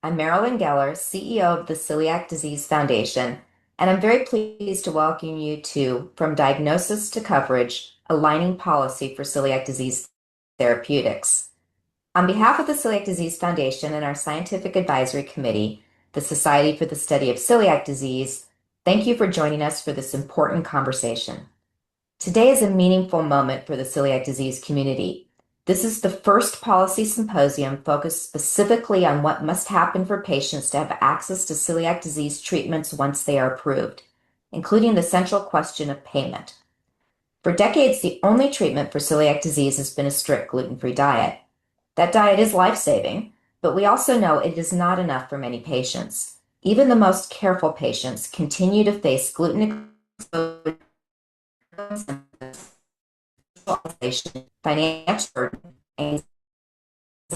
I'm Marilyn Geller, CEO of the Celiac Disease Foundation, and I'm very pleased to welcome you to From Diagnosis to Coverage, Aligning Policy for Celiac Disease Therapeutics. On behalf of the Celiac Disease Foundation and our Scientific Advisory Committee, the Society for the Study of Celiac Disease, thank you for joining us for this important conversation. Today is a meaningful moment for the celiac disease community. This is the first policy symposium focused specifically on what must happen for patients to have access to celiac disease treatments once they are approved, including the central question of payment. For decades, the only treatment for celiac disease has been a strict gluten-free diet. That diet is life-saving, but we also know it is not enough for many patients. Even the most careful patients continue to face gluten exposure, financial burden, and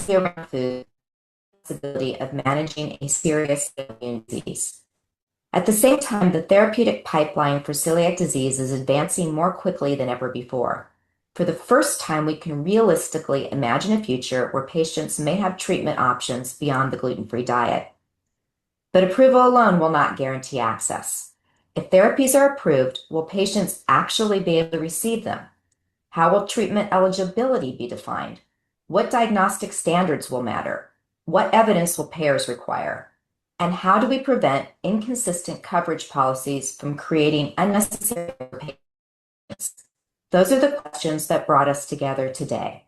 around food, possibility of managing a serious immune disease. At the same time, the therapeutic pipeline for celiac disease is advancing more quickly than ever before. For the first time, we can realistically imagine a future where patients may have treatment options beyond the gluten-free diet. But approval alone will not guarantee access. If therapies are approved, will patients actually be able to receive them? How will treatment eligibility be defined? What diagnostic standards will matter? What evidence will payers require? And how do we prevent inconsistent coverage policies from creating unnecessary payments? Those are the questions that brought us together today.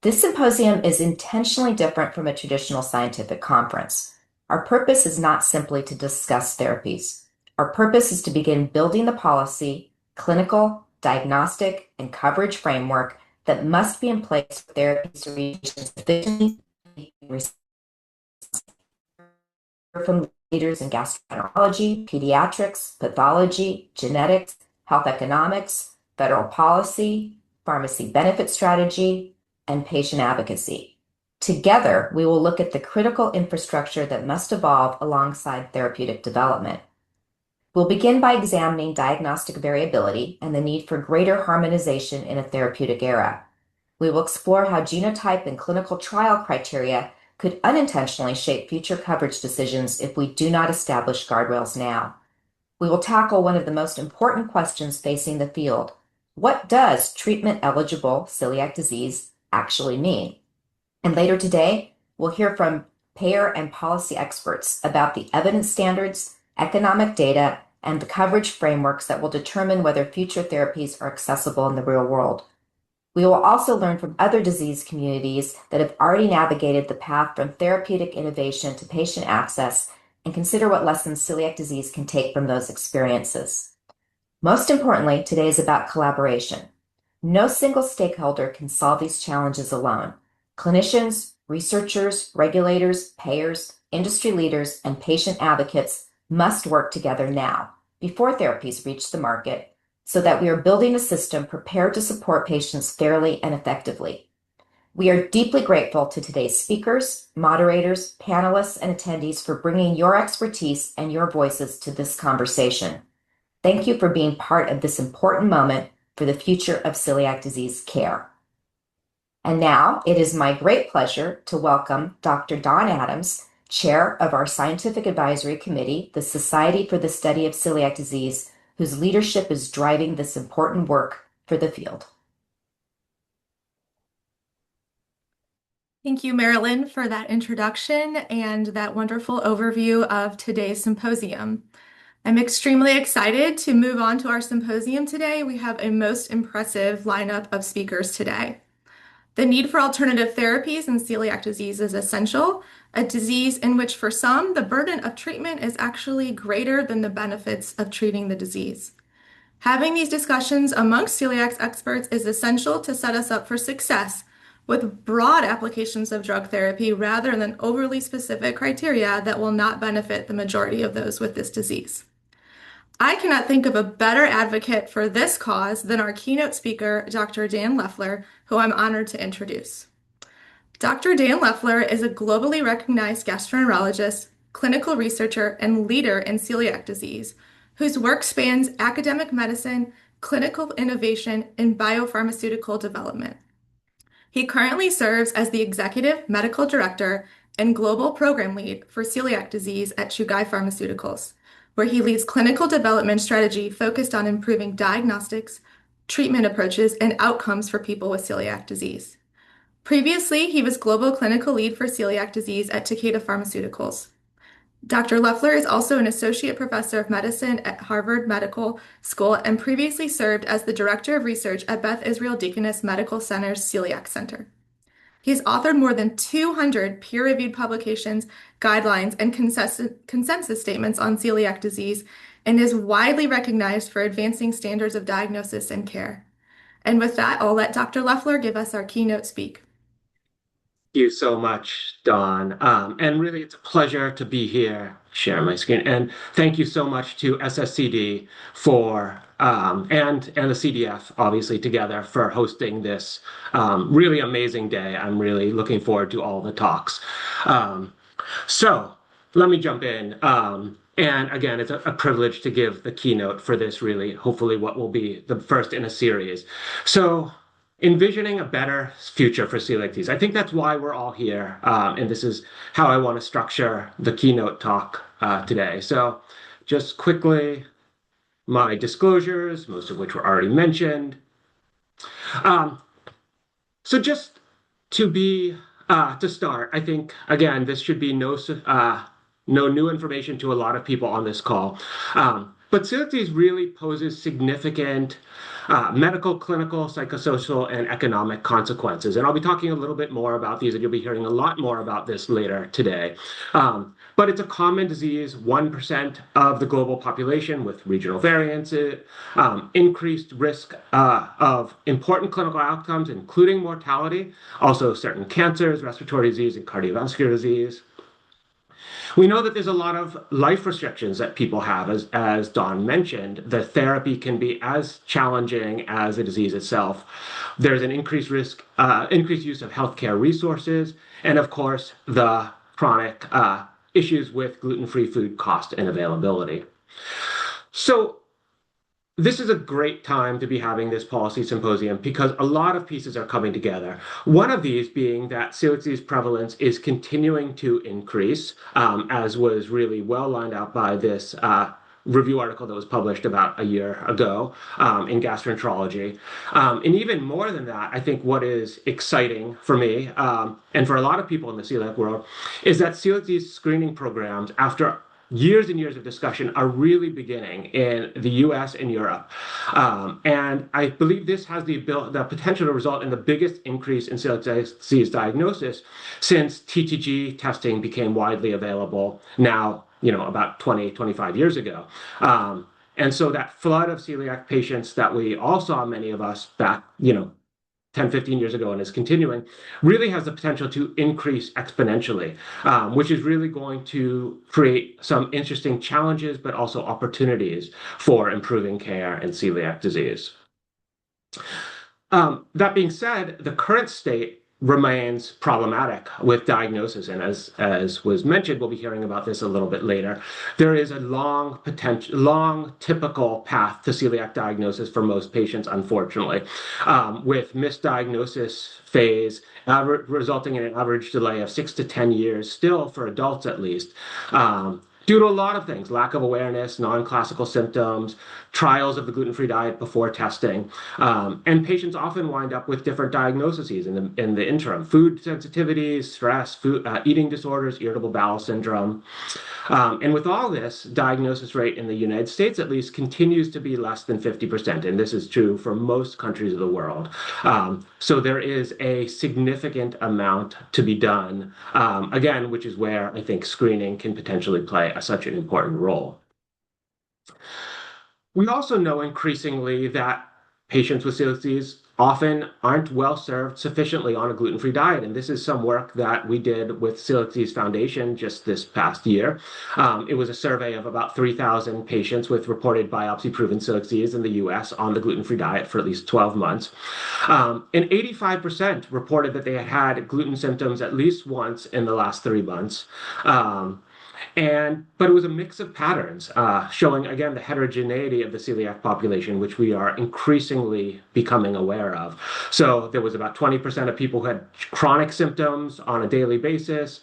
This symposium is intentionally different from a traditional scientific conference. Our purpose is not simply to discuss therapies. Our purpose is to begin building the policy, clinical, diagnostic, and coverage framework that must be in place for therapies to reach sufficiently from leaders in gastroenterology, pediatrics, pathology, genetics, health economics, federal policy, pharmacy benefit strategy, and patient advocacy. Together, we will look at the critical infrastructure that must evolve alongside therapeutic development. We'll begin by examining diagnostic variability and the need for greater harmonization in a therapeutic era. We will explore how genotype and clinical trial criteria could unintentionally shape future coverage decisions if we do not establish guardrails now. We will tackle one of the most important questions facing the field. What does treatment-eligible celiac disease actually mean? And later today, we'll hear from payer and policy experts about the evidence standards, economic data, and the coverage frameworks that will determine whether future therapies are accessible in the real world. We will also learn from other disease communities that have already navigated the path from therapeutic innovation to patient access and consider what lessons celiac disease can take from those experiences. Most importantly, today is about collaboration. No single stakeholder can solve these challenges alone. Clinicians, researchers, regulators, payers, industry leaders, and patient advocates must work together now, before therapies reach the market, so that we are building a system prepared to support patients fairly and effectively. We are deeply grateful to today's speakers, moderators, panelists, and attendees for bringing your expertise and your voices to this conversation. Thank you for being part of this important moment for the future of celiac disease care. And now it is my great pleasure to welcome Dr. Don Adams, Chair of our Scientific Advisory Committee, the Society for the Study of Celiac Disease, whose leadership is driving this important work for the field. Thank you, Marilyn, for that introduction and that wonderful overview of today's symposium. I'm extremely excited to move on to our symposium today. We have a most impressive lineup of speakers today. The need for alternative therapies in celiac disease is essential, a disease in which for some, the burden of treatment is actually greater than the benefits of treating the disease. Having these discussions amongst celiac experts is essential to set us up for success with broad applications of drug therapy rather than overly specific criteria that will not benefit the majority of those with this disease. I cannot think of a better advocate for this cause than our keynote speaker, Dr. Dan Leffler, who I'm honored to introduce. Dr. Dan Leffler is a globally recognized gastroenterologist, clinical researcher, and leader in celiac disease, whose work spans academic medicine, clinical innovation, and biopharmaceutical development. He currently serves as the Executive Medical Director and Global Program Lead for Celiac Disease at Chugai Pharmaceuticals, where he leads clinical development strategy focused on improving diagnostics, treatment approaches, and outcomes for people with celiac disease. Previously, he was Global Clinical Lead for Celiac Disease at Takeda Pharmaceuticals. Dr. Leffler is also an associate professor of medicine at Harvard Medical School and previously served as the director of research at Beth Israel Deaconess Medical Center's Celiac Center. He's authored more than 200 peer-reviewed publications, guidelines, and consensus statements on celiac disease and is widely recognized for advancing standards of diagnosis and care. And with that, I'll let Dr. Leffler give us our keynote speak. You so much, Dawn. And really, it's a pleasure to be here, share my screen. And thank you so much to SSCD for and the CDF, obviously, together for hosting this really amazing day. I'm really looking forward to all the talks. So let me jump in. And again, it's a privilege to give the keynote for this really, hopefully what will be the first in a series. So envisioning a better future for celiac disease. I think that's why we're all here, and this is how I want to structure the keynote talk today. So just quickly, my disclosures, most of which were already mentioned. So just to start, I think, again, this should be no new information to a lot of people on this call. But celiac disease really poses significant medical, clinical, psychosocial, and economic consequences. And I'll be talking a little bit more about these, and you'll be hearing a lot more about this later today. But it's a common disease, 1% of the global population with regional variances, increased risk of important clinical outcomes, including mortality, also certain cancers, respiratory disease, and cardiovascular disease. We know that there's a lot of life restrictions that people have, as Dawn mentioned. The therapy can be as challenging as the disease itself. There's an increased use of healthcare resources, and of course, the chronic issues with gluten-free food cost and availability. So this is a great time to be having this policy symposium because a lot of pieces are coming together. One of these being that celiac disease prevalence is continuing to increase, as was really well lined out by this review article that was published about a year ago in Gastroenterology. And even more than that, I think what is exciting for me and for a lot of people in the celiac world is that celiac disease screening programs, after years and years of discussion, are really beginning in the US and Europe. And I believe this has the potential to result in the biggest increase in celiac disease diagnosis since TTG testing became widely available now, about 20, 25 years ago. And so that flood of celiac patients that we all saw, many of us back, 10, 15 years ago and is continuing, really has the potential to increase exponentially, which is really going to create some interesting challenges, but also opportunities for improving care in celiac disease. That being said, the current state remains problematic with diagnosis. And as was mentioned, we'll be hearing about this a little bit later. There is a long typical path to celiac diagnosis for most patients, unfortunately, with misdiagnosis phase resulting in an average delay of 6 to 10 years, still for adults at least. Due to a lot of things, lack of awareness, non-classical symptoms, trials of the gluten-free diet before testing. And patients often wind up with different diagnoses in the interim: food sensitivities, stress, eating disorders, irritable bowel syndrome. And with all this, diagnosis rate in the United States, at least, continues to be less than 50%. And this is true for most countries of the world. So there is a significant amount to be done, again, which is where I think screening can potentially play such an important role. We also know increasingly that patients with celiac disease often aren't well served sufficiently on a gluten-free diet. And this is some work that we did with Celiac Disease Foundation just this past year. It was a survey of about 3,000 patients with reported biopsy-proven celiac disease in the US on the gluten-free diet for at least 12 months. And 85% reported that they had had gluten symptoms at least once in the last 3 months. But it was a mix of patterns, showing again the heterogeneity of the celiac population, which we are increasingly becoming aware of. So there was about 20% of people who had chronic symptoms on a daily basis.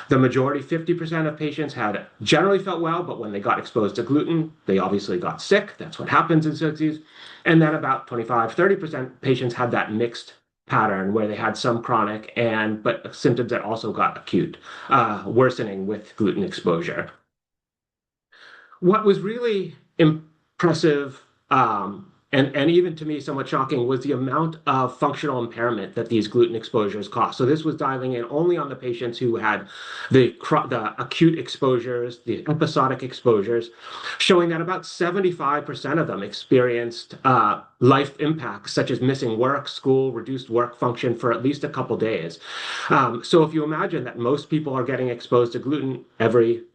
The majority, 50% of patients had generally felt well, but when they got exposed to gluten, they obviously got sick. That's what happens in celiac disease. And then about 25, 30% patients had that mixed pattern where they had some chronic but symptoms that also got acute, worsening with gluten exposure. What was really impressive, and even to me somewhat shocking, was the amount of functional impairment that these gluten exposures caused. So this was dialing in only on the patients who had the acute exposures, the episodic exposures, showing that about 75% of them experienced life impacts such as missing work, school, reduced work function for at least a couple days. So if you imagine that most people are getting exposed to gluten every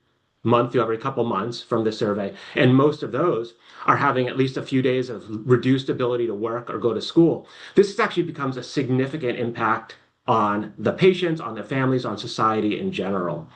month to every couple months from the survey, and most of those are having at least a few days of reduced ability to work or go to school. This actually becomes a significant impact on the patients, on their families, on society in general.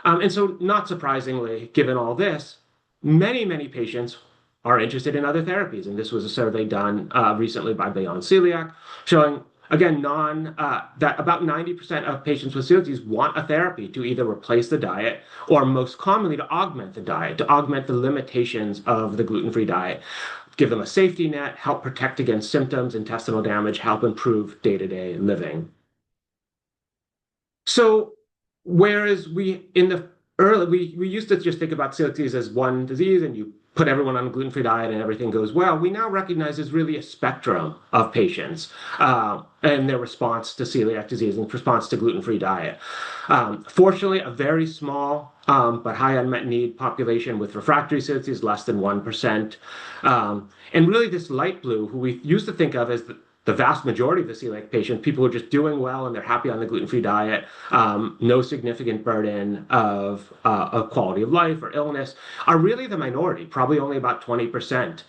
And so, not surprisingly, given all this, many patients are interested in other therapies. And this was a survey done recently by Beyond Celiac, showing, again, that about 90% of patients with celiac disease want a therapy to either replace the diet or most commonly to augment the diet, to augment the limitations of the gluten-free diet, give them a safety net, help protect against symptoms, intestinal damage, help improve day-to-day living. So whereas we in the early we used to just think about celiac disease as one disease and you put everyone on a gluten-free diet and everything goes well, we now recognize there's really a spectrum of patients and their response to celiac disease and response to gluten-free diet. Fortunately, a very small but high unmet need population with refractory celiac disease, less than 1%. And really this light blue, who we used to think of as the vast majority of the celiac patients, people who are just doing well and they're happy on the gluten-free diet, no significant burden of quality of life or illness, are really the minority, probably only about 20%.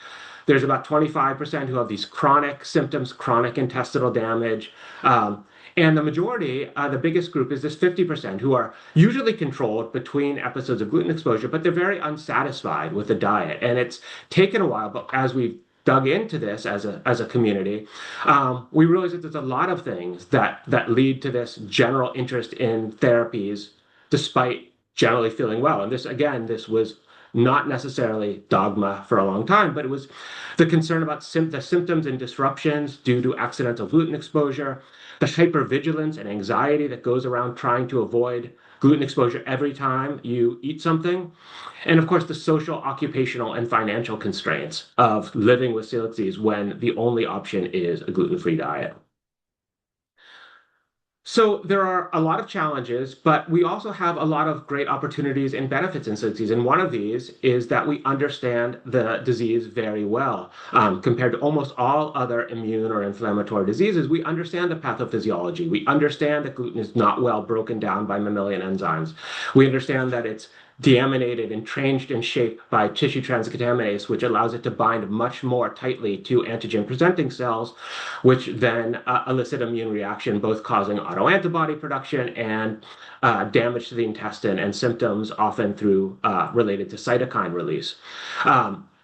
There's about 25% who have these chronic symptoms, chronic intestinal damage. And the majority, the biggest group is this 50% who are usually controlled between episodes of gluten exposure, but they're very unsatisfied with the diet. And it's taken a while, but as we've dug into this as a community, we realize that there's a lot of things that lead to this general interest in therapies despite generally feeling well. And this was not necessarily dogma for a long time, but it was the concern about the symptoms and disruptions due to accidental gluten exposure, the hypervigilance and anxiety that goes around trying to avoid gluten exposure every time you eat something, and of course the social, occupational, and financial constraints of living with celiac disease when the only option is a gluten-free diet. So there are a lot of challenges, but we also have a lot of great opportunities and benefits in celiac disease. And one of these is that we understand the disease very well. Compared to almost all other immune or inflammatory diseases, we understand the pathophysiology. We understand that gluten is not well broken down by mammalian enzymes. We understand that it's deaminated and changed and shaped by tissue transcontaminase, which allows it to bind much more tightly to antigen-presenting cells, which then elicit immune reaction, both causing autoantibody production and damage to the intestine and symptoms often through related to cytokine release.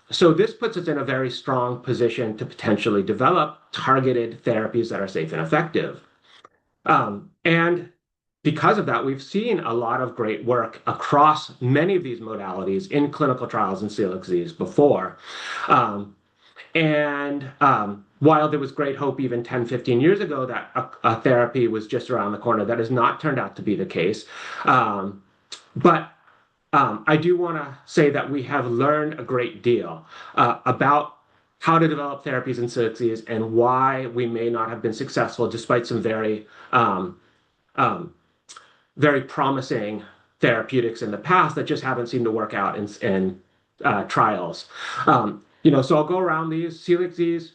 So this puts us in a very strong position to potentially develop targeted therapies that are safe and effective. And because of that, we've seen a lot of great work across many of these modalities in clinical trials in celiac disease before. While there was great hope even 10, 15 years ago that a therapy was just around the corner, that has not turned out to be the case. But I do want to say that we have learned a great deal about how to develop therapies in celiac disease and why we may not have been successful despite some very promising therapeutics in the past that just haven't seemed to work out in trials. So I'll go around these. Celiac disease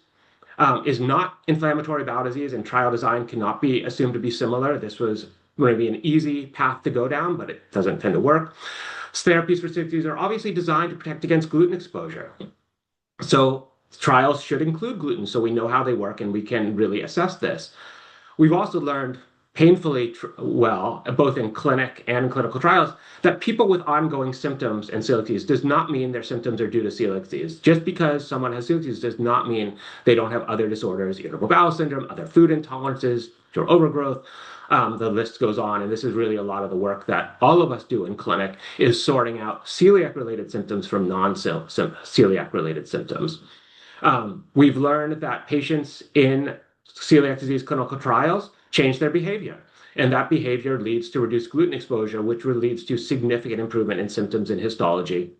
is not inflammatory bowel disease, and trial design cannot be assumed to be similar. This was maybe an easy path to go down, but it doesn't tend to work. Therapies for celiac disease are obviously designed to protect against gluten exposure. So trials should include gluten so we know how they work and we can really assess this. We've also learned painfully well, both in clinic and in clinical trials, that people with ongoing symptoms and celiac disease does not mean their symptoms are due to celiac disease. Just because someone has celiac disease does not mean they don't have other disorders, irritable bowel syndrome, other food intolerances, or overgrowth. The list goes on, and this is really a lot of the work that all of us do in clinic is sorting out celiac-related symptoms from non-celiac-related symptoms. We've learned that patients in celiac disease clinical trials change their behavior. And that behavior leads to reduced gluten exposure, which leads to significant improvement in symptoms and histology,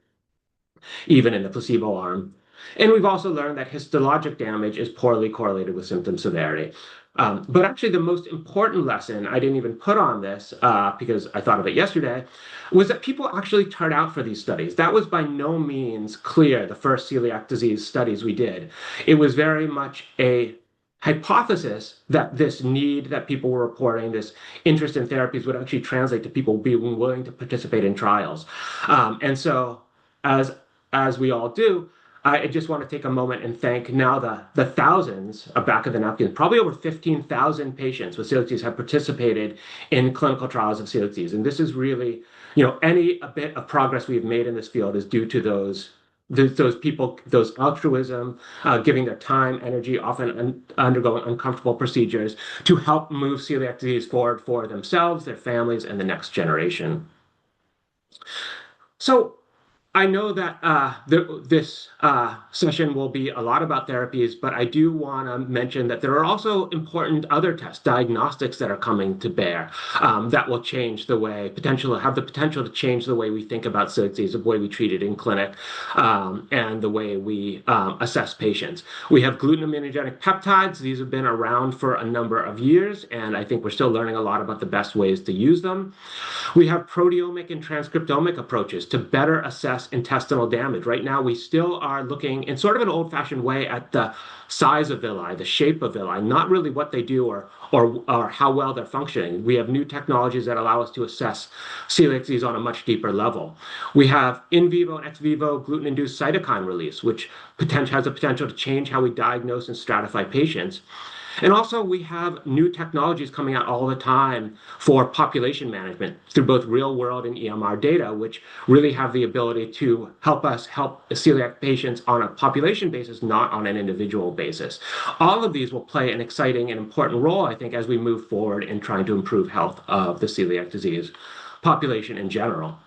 even in the placebo arm. And we've also learned that histologic damage is poorly correlated with symptom severity. But actually, the most important lesson I didn't even put on this because I thought of it yesterday was that people actually turn out for these studies. That was by no means clear the first celiac disease studies we did. It was very much a hypothesis that this need that people were reporting, this interest in therapies, would actually translate to people being willing to participate in trials. And so, as we all do, I just want to take a moment and thank now the thousands back of the napkin, probably over 15,000 patients with celiac disease have participated in clinical trials of celiac disease. And this is really, any a bit of progress we've made in this field is due to those people, those altruism, giving their time, energy, often undergoing uncomfortable procedures to help move celiac disease forward for themselves, their families, and the next generation. So I know that this session will be a lot about therapies, but I do want to mention that there are also important other tests, diagnostics that are coming to bear that will change the way, have the potential to change the way we think about celiac disease, the way we treat it in clinic, and the way we assess patients. We have gluten immunogenic peptides. These have been around for a number of years, and I think we're still learning a lot about the best ways to use them. We have proteomic and transcriptomic approaches to better assess intestinal damage. Right now, we still are looking in sort of an old-fashioned way at the size of villi, the shape of villi, not really what they do or how well they're functioning. We have new technologies that allow us to assess celiac disease on a much deeper level. We have in vivo and ex vivo gluten-induced cytokine release, which has the potential to change how we diagnose and stratify patients. And also, we have new technologies coming out all the time for population management through both real world and EMR data, which really have the ability to help us help celiac patients on a population basis, not on an individual basis. All of these will play an exciting and important role, I think, as we move forward in trying to improve health of the celiac disease population in general.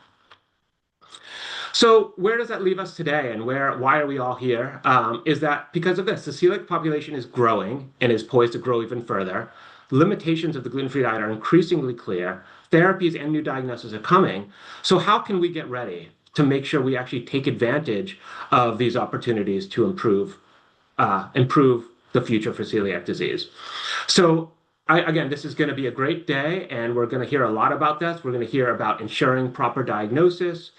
So where does that leave us today, and why are we all here? Is that because of this? The celiac population is growing and is poised to grow even further. Limitations of the gluten-free diet are increasingly clear. Therapies and new diagnoses are coming. So how can we get ready to make sure we actually take advantage of these opportunities to improve the future for celiac disease? So again, this is going to be a great day, and we're going to hear a lot about this. We're going to hear about ensuring proper diagnosis,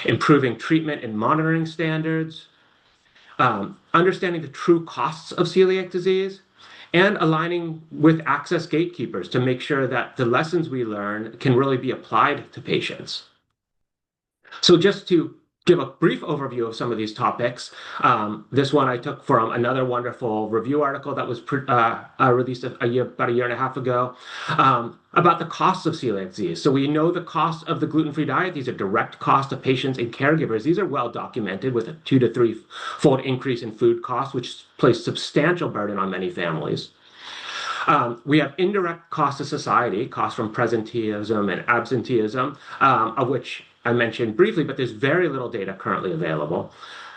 improving treatment and monitoring standards, understanding the true costs of celiac disease, and aligning with access gatekeepers to make sure that the lessons we learn can really be applied to patients. So just to give a brief overview of some of these topics. This one I took from another wonderful review article that was released about a year and a half ago about the costs of celiac disease. So we know the cost of the gluten-free diet. These are direct costs of patients and caregivers. These are well documented with a 2 to 3-fold increase in food costs, which place substantial burden on many families. We have indirect costs to society, costs from presenteeism and absenteeism, of which I mentioned briefly, but there's very little data currently available.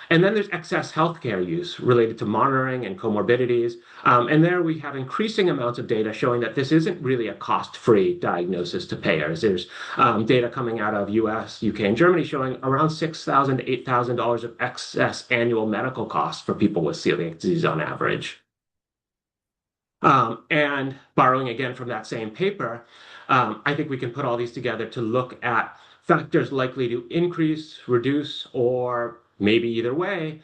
And then there's excess healthcare use related to monitoring and comorbidities. And there we have increasing amounts of data showing that this isn't really a cost-free diagnosis to payers. There's data coming out of US, UK, and Germany showing around $6,000 to $8,000 of excess annual medical costs for people with celiac disease on average. And borrowing again from that same paper, I think we can put all these together to look at factors likely to increase, reduce, or maybe either way,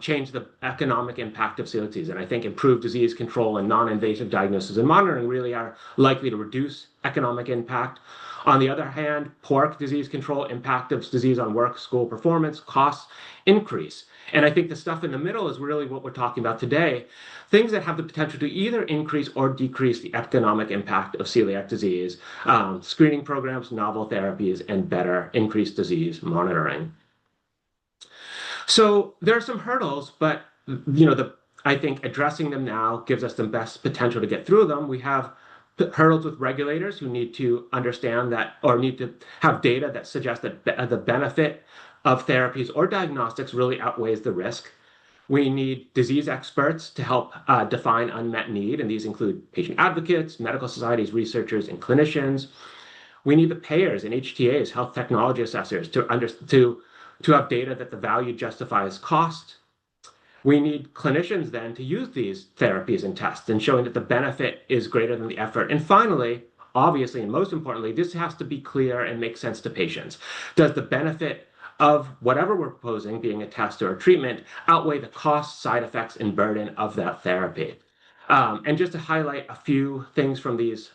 change the economic impact of celiac disease. And I think improved disease control and non-invasive diagnosis and monitoring really are likely to reduce economic impact. On the other hand, poor disease control, impact of disease on work, school performance, costs increase. And I think the stuff in the middle is really what we're talking about today, things that have the potential to either increase or decrease the economic impact of celiac disease, screening programs, novel therapies, and better increased disease monitoring. So there are some hurdles, but I think addressing them now gives us the best potential to get through them. We have hurdles with regulators who need to understand that or need to have data that suggests that the benefit of therapies or diagnostics really outweighs the risk. We need disease experts to help define unmet need, and these include patient advocates, medical societies, researchers, and clinicians. We need the payers and HTAs, health technology assessors, to have data that the value justifies cost. We need clinicians then to use these therapies and tests and showing that the benefit is greater than the effort. And finally, obviously, and most importantly, this has to be clear and make sense to patients. Does the benefit of whatever we're proposing, being a test or a treatment, outweigh the cost, side effects, and burden of that therapy? And just to highlight a few things from these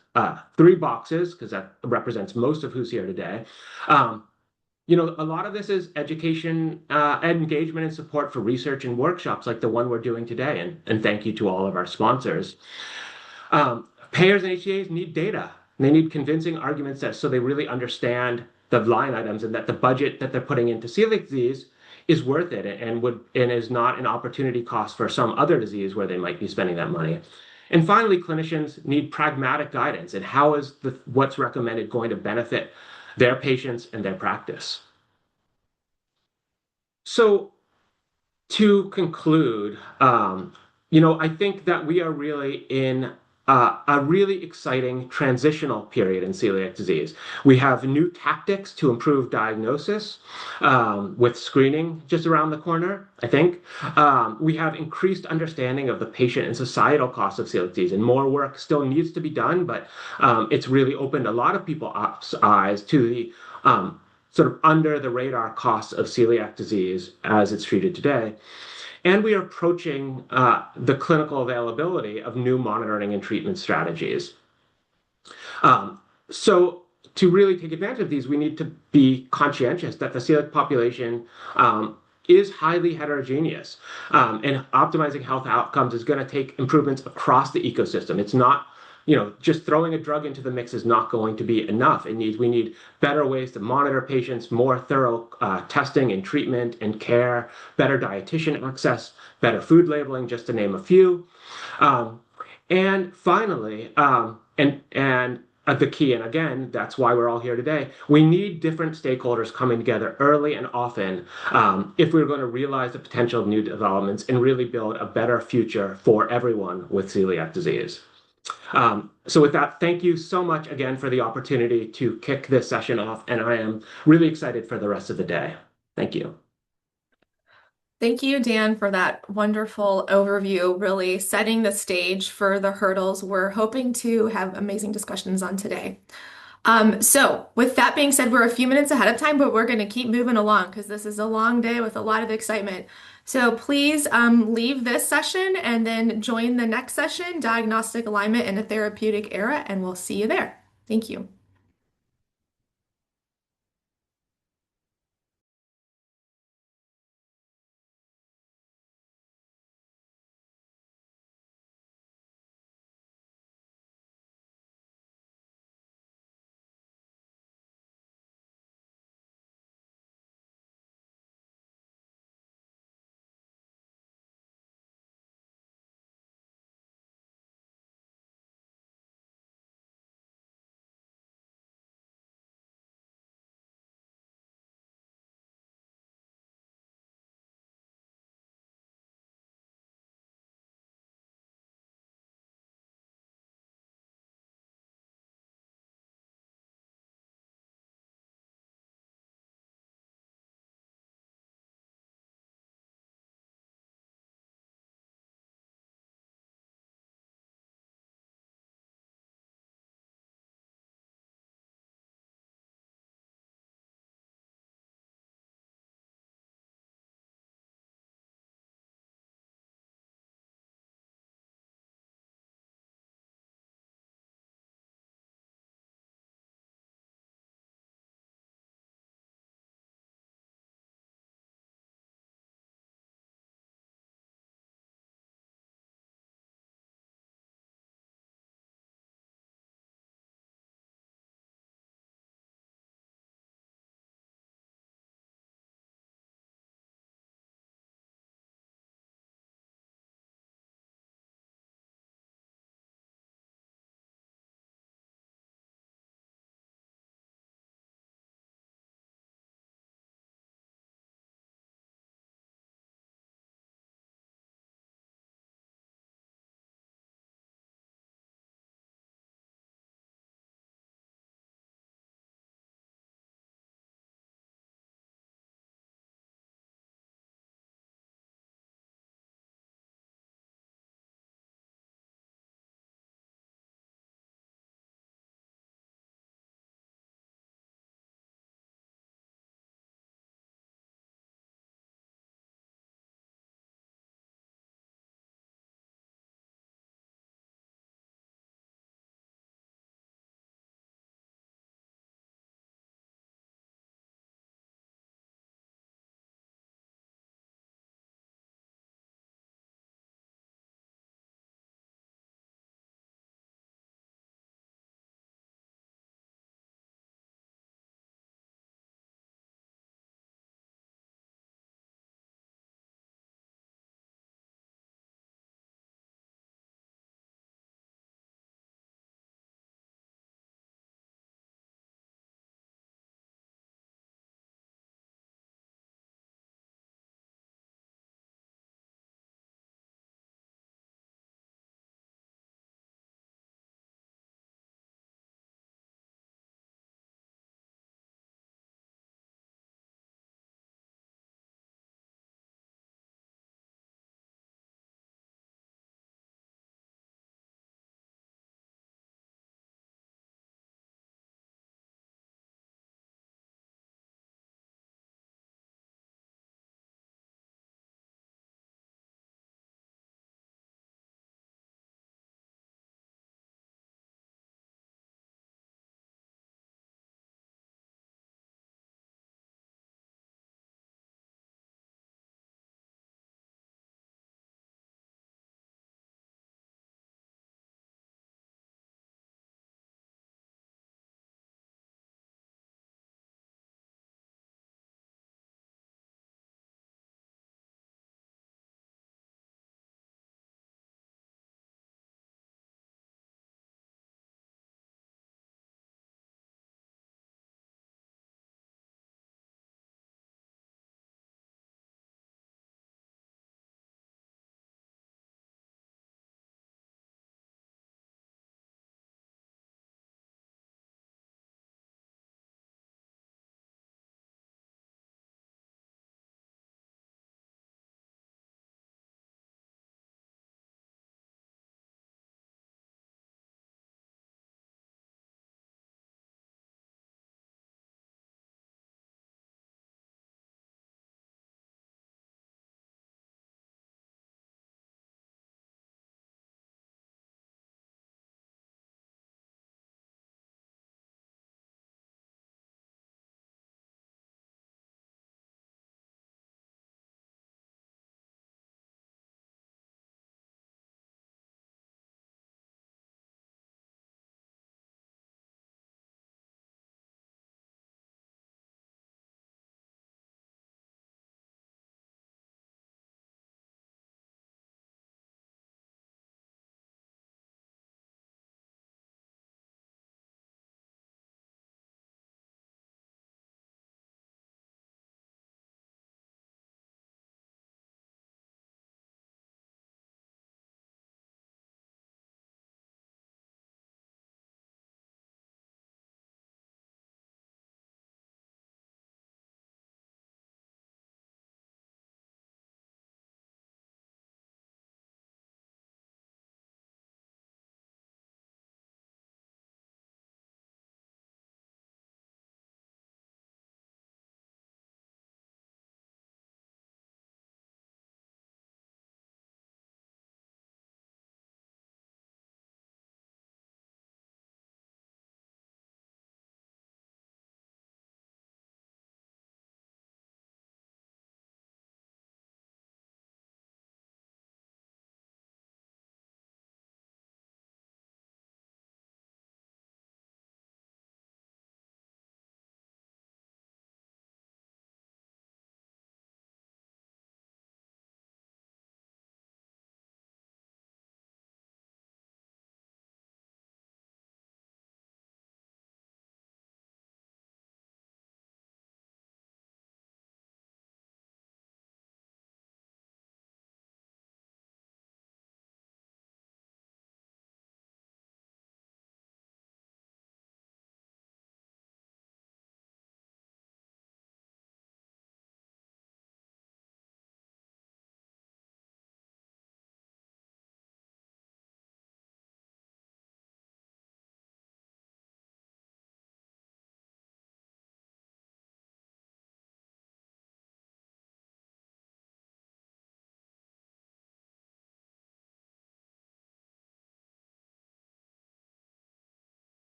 three boxes, because that represents most of who's here today. A lot of this is education, engagement, and support for research and workshops like the one we're doing today. And thank you to all of our sponsors. Payers and HTAs need data. They need convincing arguments so they really understand the line items and that the budget that they're putting into celiac disease is worth it and is not an opportunity cost for some other disease where they might be spending that money. And finally, clinicians need pragmatic guidance and how is what's recommended going to benefit their patients and their practice. So to conclude, I think that we are really in a really exciting transitional period in celiac disease. We have new tactics to improve diagnosis with screening just around the corner, I think. We have increased understanding of the patient and societal costs of celiac disease, and more work still needs to be done, but it's really opened a lot of people's eyes to the sort of under the radar costs of celiac disease as it's treated today. And we are approaching the clinical availability of new monitoring and treatment strategies. So to really take advantage of these, we need to be conscientious that the celiac population is highly heterogeneous. And optimizing health outcomes is going to take improvements across the ecosystem. It's not just throwing a drug into the mix is not going to be enough. We need better ways to monitor patients, more thorough testing and treatment and care, better dietitian access, better food labeling, just to name a few. And finally, the key, and again, that's why we're all here today, we need different stakeholders coming together early and often if we're going to realize the potential of new developments and really build a better future for everyone with celiac disease. So with that, thank you so much again for the opportunity to kick this session off, and I am really excited for the rest of the day. Thank you. Thank you, Dan, for that wonderful overview, really setting the stage for the hurdles we're hoping to have amazing discussions on today. So with that being said, we're a few minutes ahead of time, but we're going to keep moving along because this is a long day with a lot of excitement. So please leave this session and then join the next session, Diagnostic Alignment in a Therapeutic Era, and we'll see you there. Thank you.